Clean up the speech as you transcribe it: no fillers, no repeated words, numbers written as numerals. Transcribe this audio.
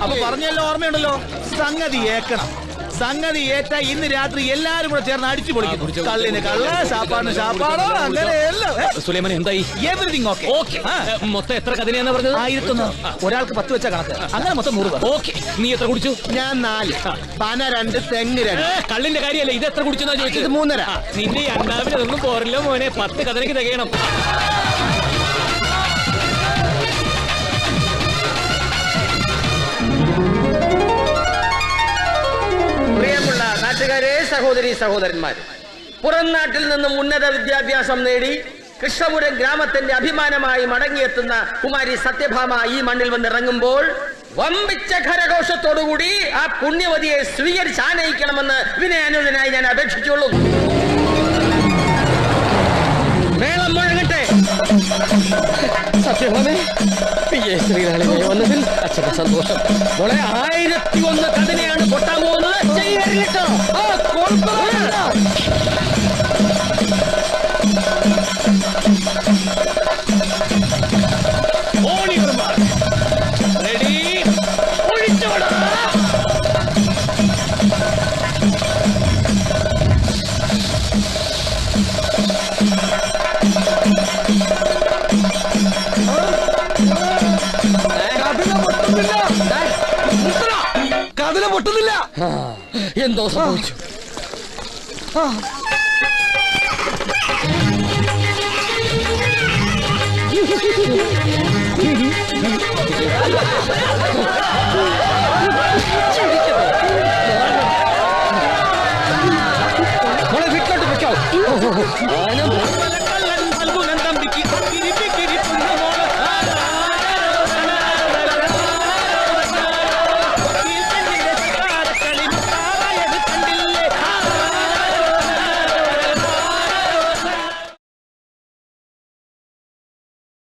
അപ്പൊ പറഞ്ഞല്ലോ, ഓർമ്മയുണ്ടല്ലോ, സംഗതി ഏക്കണം. സംഗതി ഏറ്റ ഇന്ന് രാത്രി എല്ലാരും കൂടെ ചേർന്ന് അടിച്ചു പൊളിക്കും. കള്ളിന് കള്ള്, ശാപ്പാടിന് ശാപ്പാടോ, അങ്ങനെ എല്ലാം. സുലൈമാൻ എന്തായി? Everything okay. മൊത്തം എത്ര കഥനെയാന്ന് പറഞ്ഞത്? 1001. ഒരാൾക്ക് 10 വെച്ച കണക്ക്. അങ്ങനെ മൊത്തം 100. ഓക്കെ. നീ എത്ര കുടിച്ചു? ഞാൻ 4. പന 2, തെങ്ങ് 2. കള്ളിന്റെ കാര്യമല്ല, ഇത് എത്ര കുടിച്ചെന്നാ ചോദിച്ചത്? ഇത് 3.5. നിന്റെ അണ്ടാവിനൊന്നും പോരല്ലോ മോനെ. 10 കഥനക്ക് തികയണം. പ്രിയമുള്ള നാട്ടുകാരെ, സഹോദരി സഹോദരന്മാരെ, പുറം നാട്ടിൽ നിന്നും ഉന്നത വിദ്യാഭ്യാസം നേടി കൃഷ്ണപുരം ഗ്രാമത്തിന്റെ അഭിമാനമായി മടങ്ങിയെത്തുന്ന കുമാരി സത്യഭാമ ഈ മണ്ണിൽ വന്നിറങ്ങുമ്പോൾ വമ്പിച്ച ഖരഘോഷത്തോടുകൂടി ആ പുണ്യവതിയെ സ്വീകരിച്ച് ആനയിക്കണമെന്ന് വിനയാനുവിനായി ഞാൻ അപേക്ഷിച്ചുള്ളൂ. മേളം മുഴങ്ങട്ടെ. സത്യഭാമേ, ശ്രീലാളിനെ വന്നതിൽ അച്ഛന്റെ സന്തോഷം. മോളെ 1001 കഥനെയാണ് പൊട്ടാൻ പോകുന്നത്. ചെയ്യരുട്ടോ. റെഡി, ഒഴിച്ചോടാ. കതില പൊട്ടുന്നില്ല. എന്തോ സംഭവിച്ചു?